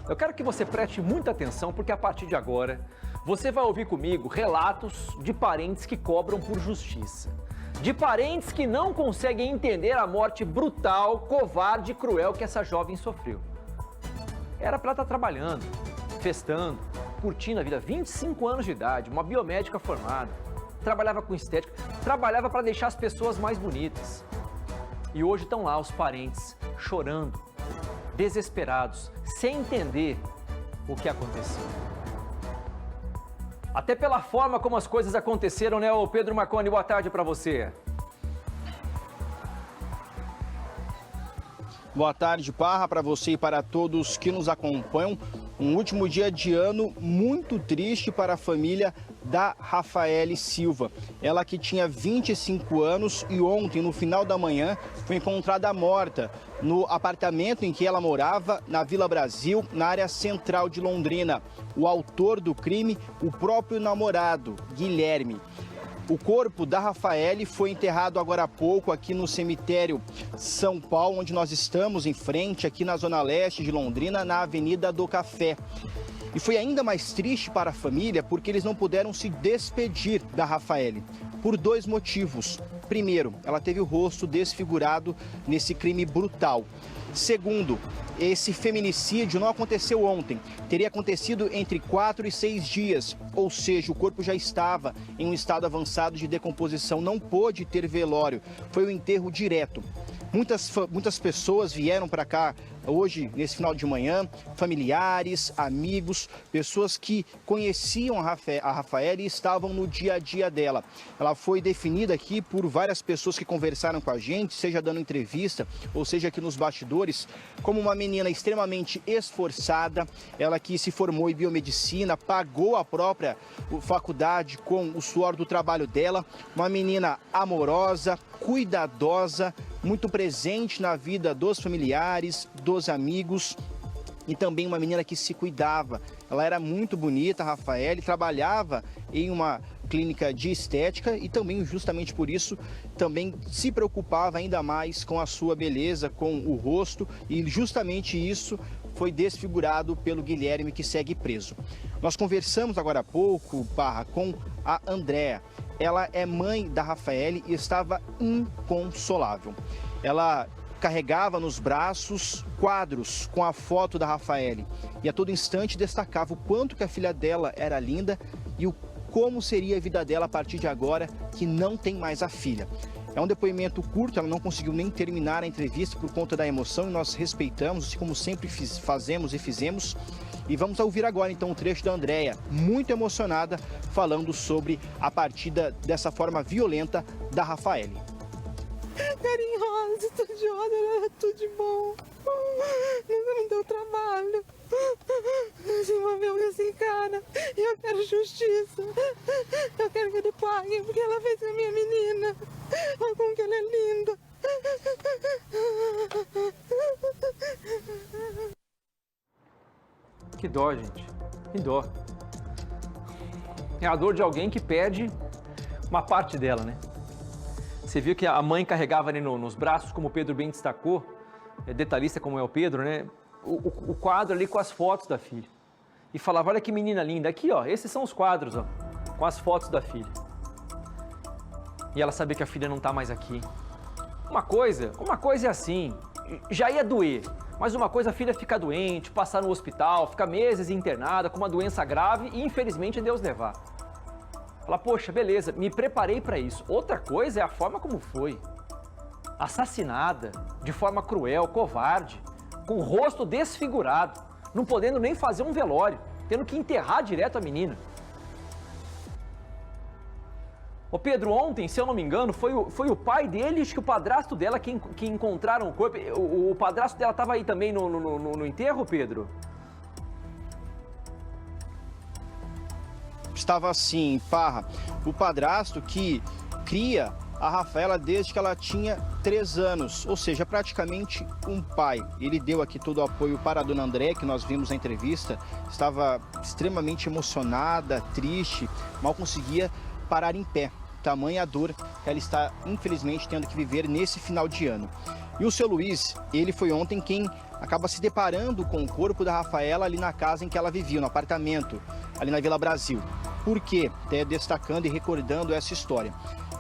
Eu quero que você preste muita atenção, porque a partir de agora você vai ouvir comigo relatos de parentes que cobram por justiça. De parentes que não conseguem entender a morte brutal, covarde e cruel que essa jovem sofreu. Era para ela estar trabalhando, festando, curtindo a vida, 25 anos de idade, uma biomédica formada, trabalhava com estética, trabalhava para deixar as pessoas mais bonitas. E hoje estão lá os parentes chorando, desesperados, sem entender o que aconteceu. Até pela forma como as coisas aconteceram, né, ô Pedro Marconi? Boa tarde para você. Boa tarde, Parra, para você e para todos que nos acompanham. Um último dia de ano muito triste para a família da Rafaele Silva. Ela que tinha 25 anos e ontem, no final da manhã, foi encontrada morta no apartamento em que ela morava, na Vila Brasil, na área central de Londrina. O autor do crime, o próprio namorado, Guilherme. O corpo da Rafaele foi enterrado agora há pouco aqui no cemitério São Paulo, onde nós estamos, em frente, aqui na zona leste de Londrina, na Avenida do Café. E foi ainda mais triste para a família porque eles não puderam se despedir da Rafaele, por dois motivos. Primeiro, ela teve o rosto desfigurado nesse crime brutal. Segundo, esse feminicídio não aconteceu ontem, teria acontecido entre 4 e 6 dias, ou seja, o corpo já estava em um estado avançado de decomposição, não pôde ter velório, foi um enterro direto. Muitas pessoas vieram para cá hoje, nesse final de manhã, familiares, amigos, pessoas que conheciam a Rafaele e estavam no dia a dia dela. Ela foi definida aqui por várias pessoas que conversaram com a gente, seja dando entrevista ou seja aqui nos bastidores, como uma menina extremamente esforçada, ela que se formou em biomedicina, pagou a própria faculdade com o suor do trabalho dela, uma menina amorosa, cuidadosa, muito presente na vida dos familiares, dos amigos e também uma menina que se cuidava. Ela era muito bonita, a Rafaele, trabalhava em uma clínica de estética e também, justamente por isso, também se preocupava ainda mais com a sua beleza, com o rosto, e justamente isso foi desfigurado pelo Guilherme, que segue preso. Nós conversamos agora há pouco, Parra, com a Andréa. Ela é mãe da Rafaele e estava inconsolável. Ela carregava nos braços quadros com a foto da Rafaele e a todo instante destacava o quanto que a filha dela era linda e como seria a vida dela a partir de agora que não tem mais a filha. É um depoimento curto, ela não conseguiu nem terminar a entrevista por conta da emoção e nós respeitamos, assim como sempre fazemos e fizemos. E vamos ouvir agora então o trecho da Andréa, muito emocionada, falando sobre a partida dessa forma violenta da Rafaele. Carinhosa, estudiosa, tudo de bom. Não deu trabalho. Se envolveu com esse cara. E eu quero justiça. Eu quero que ele pague, porque ela fez com a minha menina. Olha como que ela é linda. Que dó, gente. Que dó. É a dor de alguém que perde uma parte dela, né? Você viu que a mãe carregava ali nos braços, como o Pedro bem destacou, detalhista como é o Pedro, né? O quadro ali com as fotos da filha. E falava, olha que menina linda. Aqui, ó, esses são os quadros, ó, com as fotos da filha. E ela sabia que a filha não tá mais aqui. Uma coisa é assim, já ia doer. Mas uma coisa, a filha ficar doente, passar no hospital, ficar meses internada com uma doença grave e infelizmente Deus levar. Fala, poxa, beleza, me preparei para isso. Outra coisa é a forma como foi. Assassinada, de forma cruel, covarde, com o rosto desfigurado, não podendo nem fazer um velório, tendo que enterrar direto a menina. Ô Pedro, ontem, se eu não me engano, foi o pai dele, acho que o padrasto dela que encontraram o corpo. O padrasto dela estava aí também no enterro, Pedro? Estava assim, Parra, o padrasto que cria a Rafaela desde que ela tinha 3 anos, ou seja, praticamente um pai. Ele deu aqui todo o apoio para a dona Andréa, que nós vimos na entrevista, estava extremamente emocionada, triste, mal conseguia parar em pé. Tamanha a dor que ela está, infelizmente, tendo que viver nesse final de ano. E o seu Luiz, ele foi ontem quem acaba se deparando com o corpo da Rafaela ali na casa em que ela vivia, no apartamento, ali na Vila Brasil. Por quê? Até destacando e recordando essa história.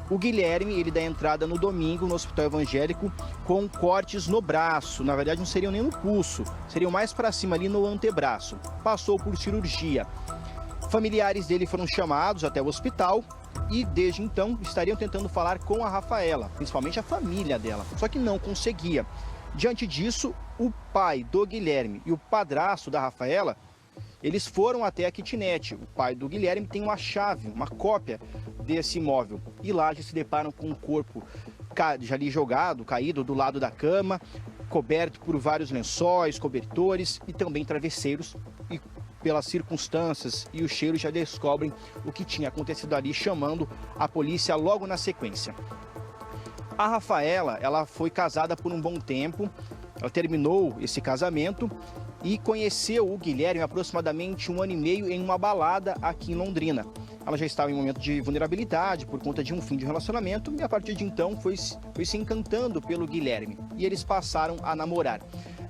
O Guilherme, ele dá entrada no domingo no Hospital Evangélico com cortes no braço. Na verdade, não seriam nem no pulso, seriam mais para cima ali no antebraço. Passou por cirurgia. Familiares dele foram chamados até o hospital e desde então estariam tentando falar com a Rafaela, principalmente a família dela, só que não conseguia. Diante disso, o pai do Guilherme e o padrasto da Rafaela, eles foram até a kitnet. O pai do Guilherme tem uma chave, uma cópia desse imóvel. E lá já se deparam com um corpo já ali jogado, caído do lado da cama, coberto por vários lençóis, cobertores e também travesseiros. E pelas circunstâncias e o cheiro já descobrem o que tinha acontecido ali, chamando a polícia logo na sequência. A Rafaela, ela foi casada por um bom tempo, ela terminou esse casamento e conheceu o Guilherme há aproximadamente 1 ano e meio em uma balada aqui em Londrina. Ela já estava em um momento de vulnerabilidade por conta de um fim de relacionamento e a partir de então foi se encantando pelo Guilherme e eles passaram a namorar.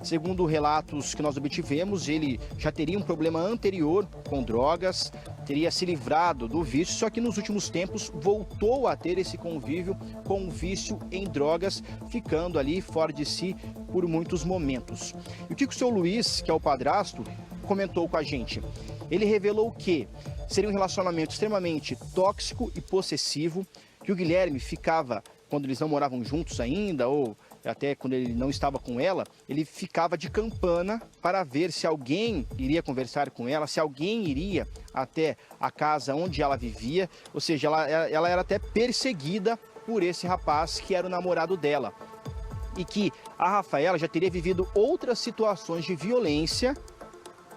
Segundo relatos que nós obtivemos, ele já teria um problema anterior com drogas, teria se livrado do vício, só que nos últimos tempos voltou a ter esse convívio com o vício em drogas, ficando ali fora de si por muitos momentos. E o que o seu Luiz, que é o padrasto, comentou com a gente? Ele revelou que seria um relacionamento extremamente tóxico e possessivo, que o Guilherme ficava, quando eles não moravam juntos ainda, ou até quando ele não estava com ela, ele ficava de campana para ver se alguém iria conversar com ela, se alguém iria até a casa onde ela vivia, ou seja, ela era até perseguida por esse rapaz que era o namorado dela. E que a Rafaela já teria vivido outras situações de violência,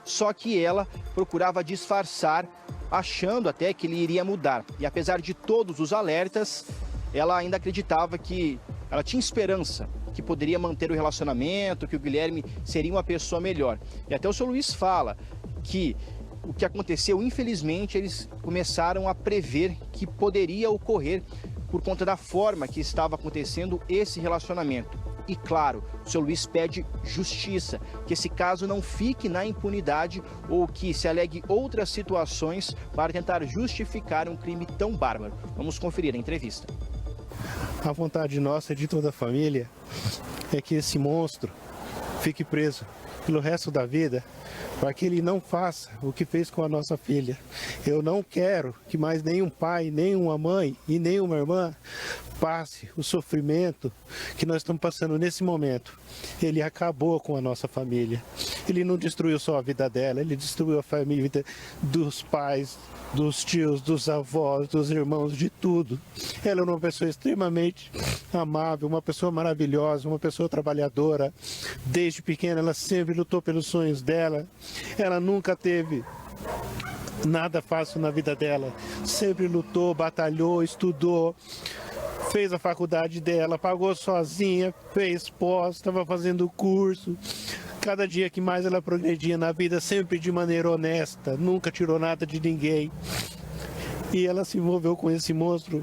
só que ela procurava disfarçar, achando até que ele iria mudar. E apesar de todos os alertas, ela ainda acreditava que ela tinha esperança que poderia manter o relacionamento, que o Guilherme seria uma pessoa melhor. E até o seu Luiz fala que o que aconteceu, infelizmente, eles começaram a prever que poderia ocorrer por conta da forma que estava acontecendo esse relacionamento. E claro, o seu Luiz pede justiça, que esse caso não fique na impunidade ou que se alegue outras situações para tentar justificar um crime tão bárbaro. Vamos conferir a entrevista. A vontade nossa, de toda a família, é que esse monstro fique preso pelo resto da vida, para que ele não faça o que fez com a nossa filha. Eu não quero que mais nenhum pai, nenhuma mãe e nenhuma irmã passe o sofrimento que nós estamos passando nesse momento. Ele acabou com a nossa família. Ele não destruiu só a vida dela, ele destruiu a família dos pais, dos tios, dos avós, dos irmãos, de tudo. Ela era uma pessoa extremamente amável, uma pessoa maravilhosa, uma pessoa trabalhadora. Desde pequena ela sempre lutou pelos sonhos dela. Ela nunca teve nada fácil na vida dela. Sempre lutou, batalhou, estudou, fez a faculdade dela, pagou sozinha, fez pós, estava fazendo curso. Cada dia que mais ela progredia na vida, sempre de maneira honesta, nunca tirou nada de ninguém. E ela se envolveu com esse monstro,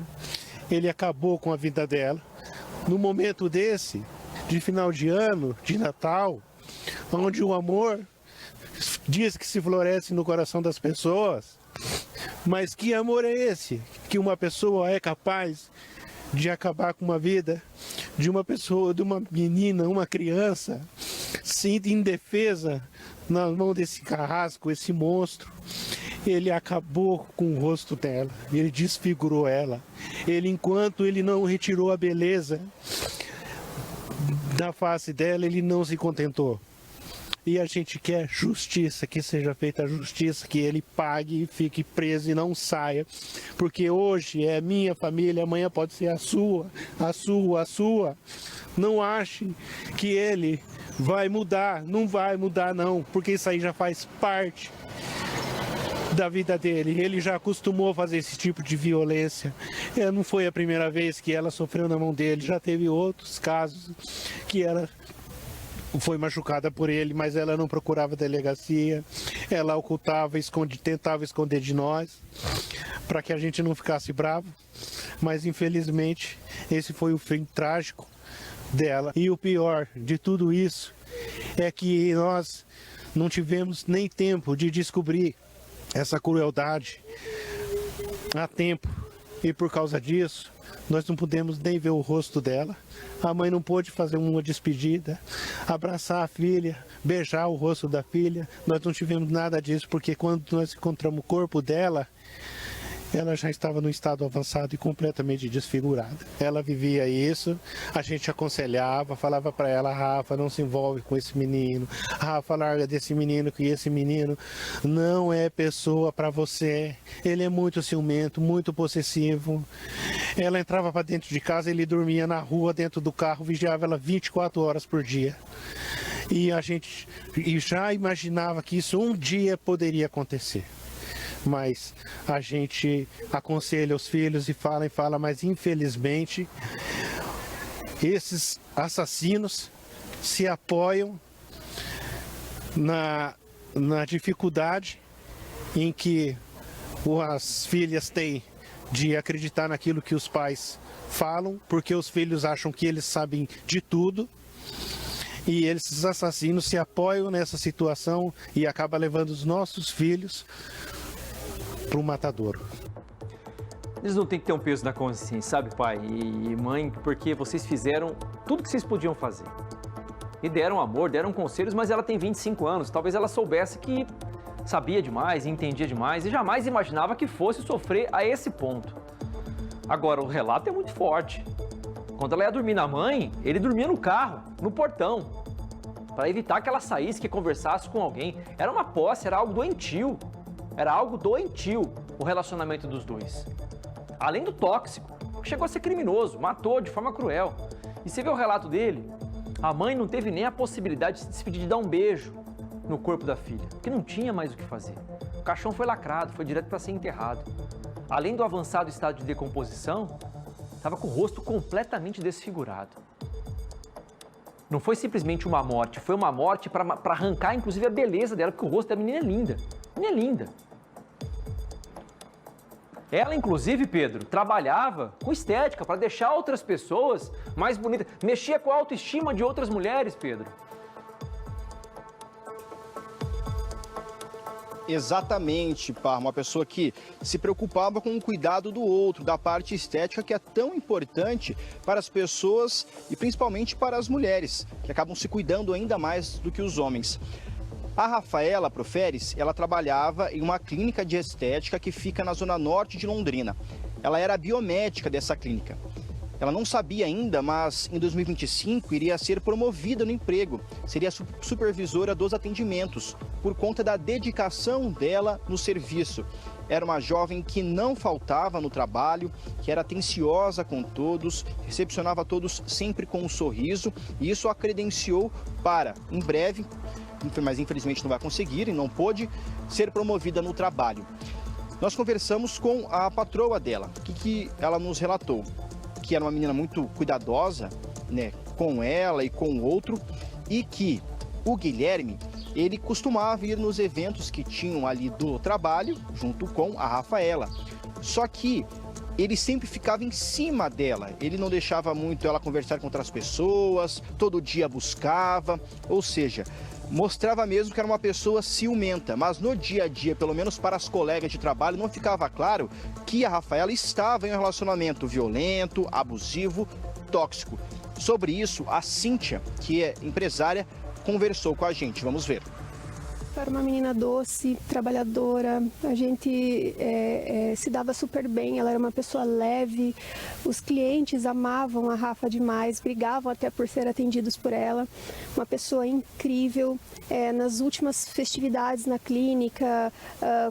ele acabou com a vida dela. No momento desse, de final de ano, de Natal, onde o amor diz que se floresce no coração das pessoas, mas que amor é esse? Que uma pessoa é capaz de acabar com uma vida de uma pessoa, de uma menina, uma criança, sinta indefesa na mão desse carrasco, esse monstro. Ele acabou com o rosto dela, ele desfigurou ela. Ele, enquanto ele não retirou a beleza da face dela, ele não se contentou. E a gente quer justiça, que seja feita a justiça, que ele pague e fique preso e não saia. Porque hoje é minha família, amanhã pode ser a sua, a sua, a sua. Não ache que ele vai mudar, não vai mudar não, porque isso aí já faz parte da vida dele. Ele já acostumou a fazer esse tipo de violência. Não foi a primeira vez que ela sofreu na mão dele, já teve outros casos que ela foi machucada por ele, mas ela não procurava delegacia, ela ocultava, tentava esconder de nós, para que a gente não ficasse bravo, mas infelizmente esse foi o fim trágico dela. E o pior de tudo isso é que nós não tivemos nem tempo de descobrir essa crueldade a tempo. E por causa disso, nós não pudemos nem ver o rosto dela. A mãe não pôde fazer uma despedida, abraçar a filha, beijar o rosto da filha. Nós não tivemos nada disso, porque quando nós encontramos o corpo dela, ela já estava num estado avançado e completamente desfigurada. Ela vivia isso, a gente aconselhava, falava para ela: Rafa, não se envolve com esse menino. Rafa, larga desse menino, que esse menino não é pessoa para você. Ele é muito ciumento, muito possessivo. Ela entrava para dentro de casa, ele dormia na rua, dentro do carro, vigiava ela 24 horas por dia. E a gente já imaginava que isso um dia poderia acontecer. Mas a gente aconselha os filhos e fala, mas infelizmente esses assassinos se apoiam na dificuldade em que as filhas têm de acreditar naquilo que os pais falam, porque os filhos acham que eles sabem de tudo. E esses assassinos se apoiam nessa situação e acabam levando os nossos filhos para o matadouro. Eles não têm que ter um peso na consciência, sabe, pai e mãe, porque vocês fizeram tudo que vocês podiam fazer. E deram amor, deram conselhos, mas ela tem 25 anos. Talvez ela soubesse que sabia demais, entendia demais e jamais imaginava que fosse sofrer a esse ponto. Agora, o relato é muito forte. Quando ela ia dormir na mãe, ele dormia no carro, no portão, para evitar que ela saísse, que conversasse com alguém. Era uma posse, era algo doentio. Era algo doentio o relacionamento dos dois. Além do tóxico, chegou a ser criminoso, matou de forma cruel. E você vê o relato dele, a mãe não teve nem a possibilidade de se despedir, de dar um beijo no corpo da filha, porque não tinha mais o que fazer. O caixão foi lacrado, foi direto para ser enterrado. Além do avançado estado de decomposição, estava com o rosto completamente desfigurado. Não foi simplesmente uma morte, foi uma morte para arrancar inclusive a beleza dela, porque o rosto da menina é linda. A menina é linda. Ela, inclusive, Pedro, trabalhava com estética para deixar outras pessoas mais bonitas. Mexia com a autoestima de outras mulheres, Pedro. Exatamente, Parra. Uma pessoa que se preocupava com o cuidado do outro, da parte estética, que é tão importante para as pessoas e principalmente para as mulheres, que acabam se cuidando ainda mais do que os homens. A Rafaela Proferes, ela trabalhava em uma clínica de estética que fica na zona norte de Londrina. Ela era a biomédica dessa clínica. Ela não sabia ainda, mas em 2025 iria ser promovida no emprego. Seria supervisora dos atendimentos, por conta da dedicação dela no serviço. Era uma jovem que não faltava no trabalho, que era atenciosa com todos, recepcionava todos sempre com um sorriso, e isso a credenciou para, em breve, mas infelizmente não vai conseguir e não pôde ser promovida no trabalho. Nós conversamos com a patroa dela. O que ela nos relatou? Que era uma menina muito cuidadosa, né, com ela e com o outro, e que o Guilherme, ele costumava ir nos eventos que tinham ali do trabalho, junto com a Rafaela. Só que ele sempre ficava em cima dela, ele não deixava muito ela conversar com outras pessoas, todo dia buscava, ou seja, mostrava mesmo que era uma pessoa ciumenta, mas no dia a dia, pelo menos para as colegas de trabalho, não ficava claro que a Rafaela estava em um relacionamento violento, abusivo, tóxico. Sobre isso, a Cíntia, que é empresária, conversou com a gente. Vamos ver. Era uma menina doce, trabalhadora, a gente se dava super bem, ela era uma pessoa leve, os clientes amavam a Rafa demais, brigavam até por ser atendidos por ela, uma pessoa incrível. Nas últimas festividades na clínica,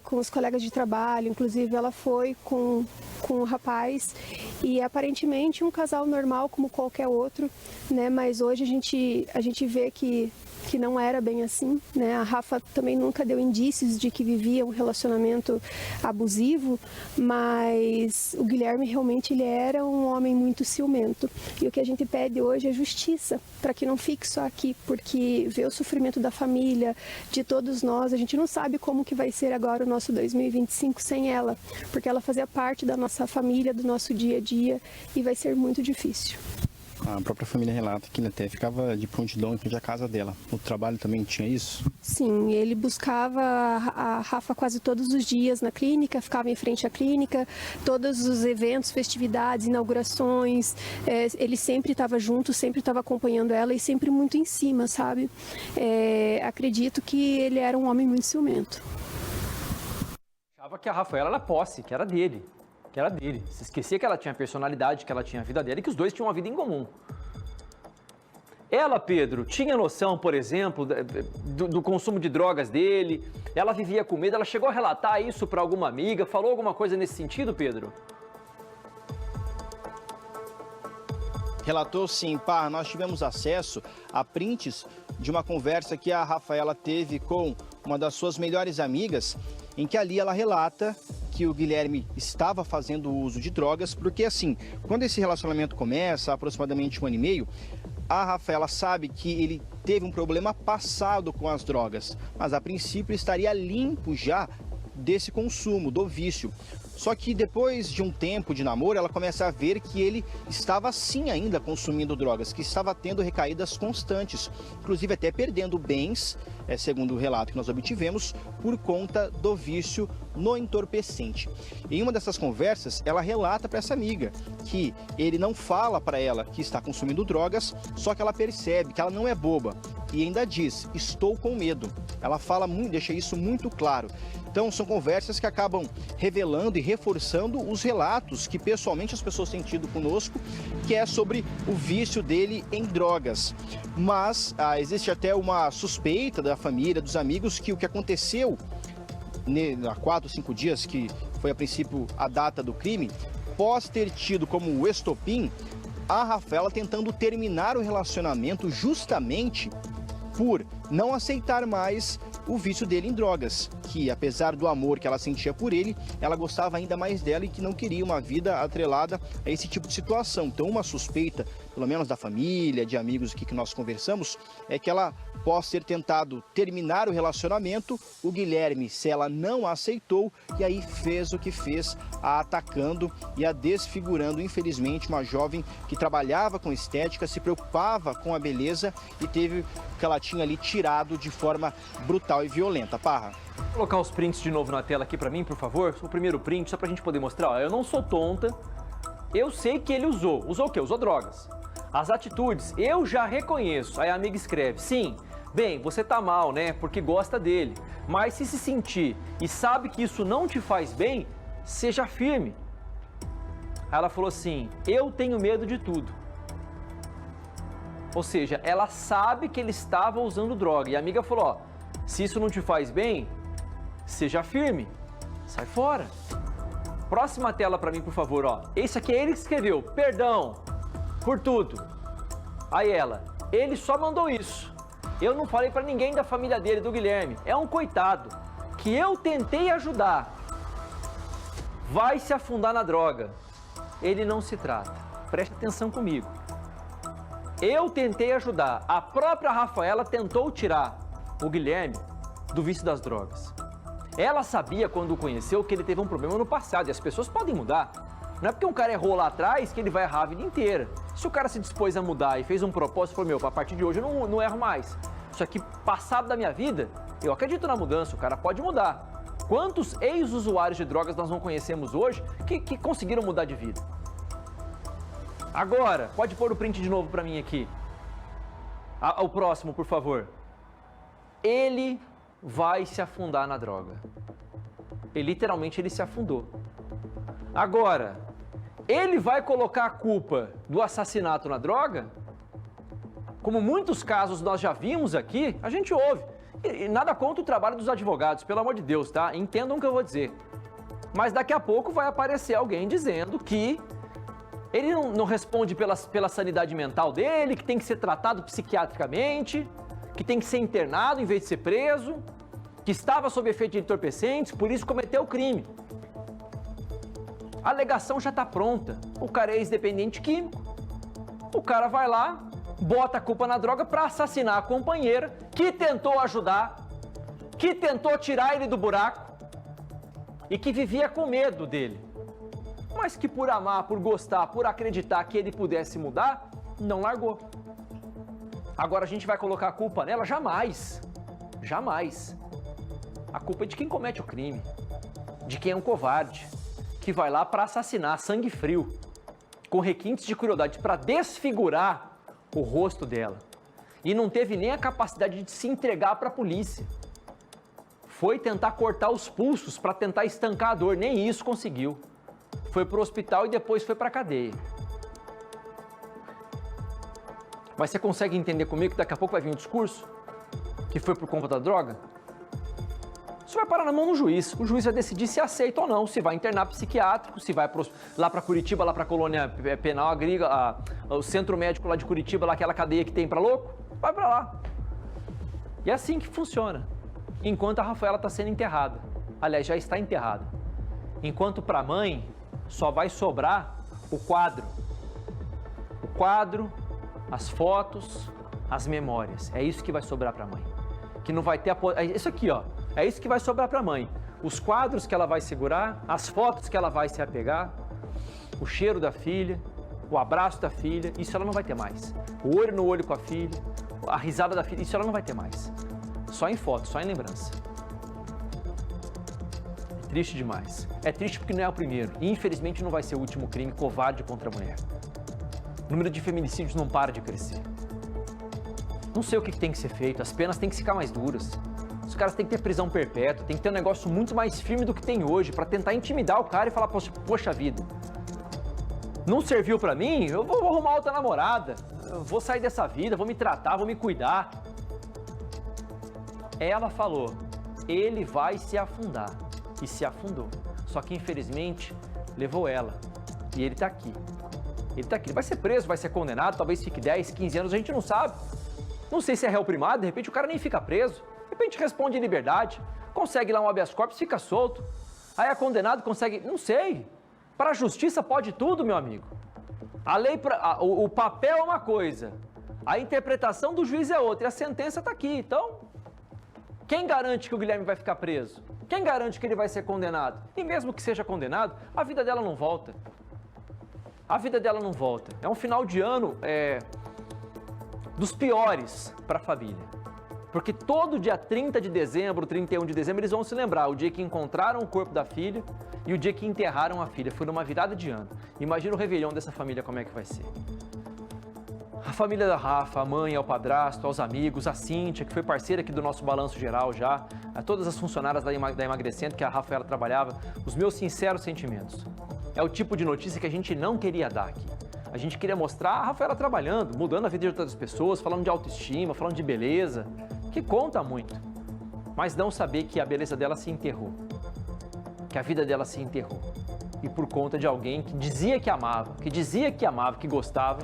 com os colegas de trabalho, inclusive ela foi com o rapaz e aparentemente um casal normal como qualquer outro, né? Mas hoje a gente vê que não era bem assim, né? A Rafa também nunca deu indícios de que vivia um relacionamento abusivo, mas o Guilherme realmente ele era um homem muito ciumento. E o que a gente pede hoje é justiça, para que não fique só aqui, porque vê o sofrimento da família, de todos nós, a gente não sabe como que vai ser agora o nosso 2025 sem ela, porque ela fazia parte da nossa família, do nosso dia a dia, e vai ser muito difícil. A própria família relata que ele até ficava de prontidão em frente à casa dela. O trabalho também tinha isso? Sim, ele buscava a Rafa quase todos os dias na clínica, ficava em frente à clínica, todos os eventos, festividades, inaugurações, ele sempre estava junto, sempre estava acompanhando ela e sempre muito em cima, sabe? Acredito que ele era um homem muito ciumento. Achava que a Rafaela era posse, que era dele. Se esquecia que ela tinha personalidade, que ela tinha a vida dela e que os dois tinham uma vida em comum. Ela, Pedro, tinha noção, por exemplo, do consumo de drogas dele? Ela vivia com medo? Ela chegou a relatar isso para alguma amiga? Falou alguma coisa nesse sentido, Pedro? Relatou sim, pá. Nós tivemos acesso a prints de uma conversa que a Rafaela teve com uma das suas melhores amigas, em que ali ela relata que o Guilherme estava fazendo uso de drogas, porque assim, quando esse relacionamento começa, há aproximadamente 1 ano e meio, a Rafaela sabe que ele teve um problema passado com as drogas, mas a princípio estaria limpo já desse consumo, do vício. Só que depois de um tempo de namoro, ela começa a ver que ele estava sim ainda consumindo drogas, que estava tendo recaídas constantes, inclusive até perdendo bens, segundo o relato que nós obtivemos, por conta do vício no entorpecente. Em uma dessas conversas, ela relata para essa amiga que ele não fala para ela que está consumindo drogas, só que ela percebe que ela não é boba e ainda diz: estou com medo. Ela fala muito, deixa isso muito claro. Então são conversas que acabam revelando e reforçando os relatos que pessoalmente as pessoas têm tido conosco, que é sobre o vício dele em drogas. Mas existe até uma suspeita da família, dos amigos, que o que aconteceu há 4 ou 5 dias, que foi a princípio a data do crime, pode ter tido como estopim a Rafaela tentando terminar o relacionamento justamente por não aceitar mais o vício dele em drogas, que apesar do amor que ela sentia por ele, ela gostava ainda mais dela e que não queria uma vida atrelada a esse tipo de situação. Então uma suspeita, pelo menos da família, de amigos aqui que nós conversamos, é que ela possa ter tentado terminar o relacionamento, o Guilherme, se ela não aceitou, e aí fez o que fez, a atacando e a desfigurando, infelizmente, uma jovem que trabalhava com estética, se preocupava com a beleza e teve o que ela tinha ali tirado de forma brutal e violenta. Parra. Vou colocar os prints de novo na tela aqui pra mim, por favor. O primeiro print, só pra gente poder mostrar. Ó, eu não sou tonta. Eu sei que ele usou. Usou o quê? Usou drogas. As atitudes, eu já reconheço. Aí a amiga escreve: sim, bem, você tá mal, né? Porque gosta dele. Mas se sentir e sabe que isso não te faz bem, seja firme. Aí ela falou assim: eu tenho medo de tudo. Ou seja, ela sabe que ele estava usando droga. E a amiga falou: ó, se isso não te faz bem, seja firme, sai fora. Próxima tela para mim, por favor, ó. Esse aqui é ele que escreveu: perdão por tudo. Aí ela: ele só mandou isso. Eu não falei para ninguém da família dele, do Guilherme. É um coitado que eu tentei ajudar. Vai se afundar na droga. Ele não se trata. Preste atenção comigo. Eu tentei ajudar. A própria Rafaela tentou tirar o Guilherme do vício das drogas. Ela sabia, quando o conheceu, que ele teve um problema no passado, e as pessoas podem mudar. Não é porque um cara errou lá atrás que ele vai errar a vida inteira. Se o cara se dispôs a mudar e fez um propósito, falou: meu, a partir de hoje eu não erro mais. Isso aqui, passado da minha vida, eu acredito na mudança, o cara pode mudar. Quantos ex-usuários de drogas nós não conhecemos hoje que conseguiram mudar de vida? Agora, pode pôr o print de novo para mim aqui. O próximo, por favor. Ele vai se afundar na droga. E literalmente ele se afundou. Agora, ele vai colocar a culpa do assassinato na droga? Como muitos casos nós já vimos aqui, a gente ouve. E nada contra o trabalho dos advogados, pelo amor de Deus, tá? Entendam o que eu vou dizer. Mas daqui a pouco vai aparecer alguém dizendo que ele não responde pela sanidade mental dele, que tem que ser tratado psiquiatricamente, que tem que ser internado em vez de ser preso, que estava sob efeito de entorpecentes, por isso cometeu o crime. A alegação já está pronta. O cara é ex-dependente químico. O cara vai lá, bota a culpa na droga para assassinar a companheira que tentou ajudar, que tentou tirar ele do buraco e que vivia com medo dele. Mas que por amar, por gostar, por acreditar que ele pudesse mudar, não largou. Agora a gente vai colocar a culpa nela? Jamais. Jamais. A culpa é de quem comete o crime, de quem é um covarde, que vai lá para assassinar, sangue frio, com requintes de crueldade, para desfigurar o rosto dela. E não teve nem a capacidade de se entregar para a polícia. Foi tentar cortar os pulsos para tentar estancar a dor, nem isso conseguiu. Foi para o hospital e depois foi para a cadeia. Mas você consegue entender comigo que daqui a pouco vai vir um discurso que foi por conta da droga? Isso vai parar na mão do juiz. O juiz vai decidir se aceita ou não, se vai internar psiquiátrico, se vai lá para Curitiba, lá para a colônia penal agrícola, o centro médico lá de Curitiba, lá aquela cadeia que tem para louco, vai para lá. E é assim que funciona. Enquanto a Rafaela está sendo enterrada. Aliás, já está enterrada. Enquanto para a mãe só vai sobrar o quadro. O quadro, as fotos, as memórias. É isso que vai sobrar para a mãe. Que não vai ter isso aqui, ó. É isso que vai sobrar para a mãe. Os quadros que ela vai segurar, as fotos que ela vai se apegar, o cheiro da filha, o abraço da filha, isso ela não vai ter mais. O olho no olho com a filha, a risada da filha, isso ela não vai ter mais. Só em foto, só em lembrança. É triste demais. É triste porque não é o primeiro. E infelizmente não vai ser o último crime covarde contra a mulher. O número de feminicídios não para de crescer. Não sei o que tem que ser feito, as penas têm que ficar mais duras. Os caras têm que ter prisão perpétua, tem que ter um negócio muito mais firme do que tem hoje, para tentar intimidar o cara e falar, poxa vida, não serviu para mim? Eu vou arrumar outra namorada, eu vou sair dessa vida, vou me tratar, vou me cuidar. Ela falou, ele vai se afundar, e se afundou. Só que infelizmente levou ela, e ele tá aqui. Ele tá aqui, ele vai ser preso, vai ser condenado, talvez fique 10, 15 anos, a gente não sabe. Não sei se é réu primário, de repente o cara nem fica preso. De repente responde em liberdade, consegue lá um habeas corpus, fica solto. Aí é condenado, consegue, não sei. Para a justiça pode tudo, meu amigo. A lei, o papel é uma coisa, a interpretação do juiz é outra, e a sentença está aqui. Então, quem garante que o Guilherme vai ficar preso? Quem garante que ele vai ser condenado? E mesmo que seja condenado, a vida dela não volta. A vida dela não volta. É um final de ano dos piores para a família. Porque todo dia 30 de dezembro, 31 de dezembro, eles vão se lembrar o dia que encontraram o corpo da filha e o dia que enterraram a filha. Foi numa virada de ano. Imagina o réveillon dessa família como é que vai ser. A família da Rafa, a mãe, ao padrasto, aos amigos, a Cíntia, que foi parceira aqui do nosso balanço geral já, a todas as funcionárias da Emagrecendo, que a Rafaela trabalhava, os meus sinceros sentimentos. É o tipo de notícia que a gente não queria dar aqui. A gente queria mostrar a Rafaela trabalhando, mudando a vida de outras pessoas, falando de autoestima, falando de beleza, que conta muito. Mas não saber que a beleza dela se enterrou, que a vida dela se enterrou. E por conta de alguém que dizia que amava, que gostava,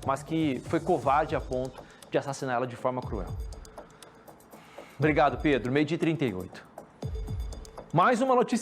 mas que foi covarde a ponto de assassinar ela de forma cruel. Obrigado, Pedro. 12h38. Mais uma notícia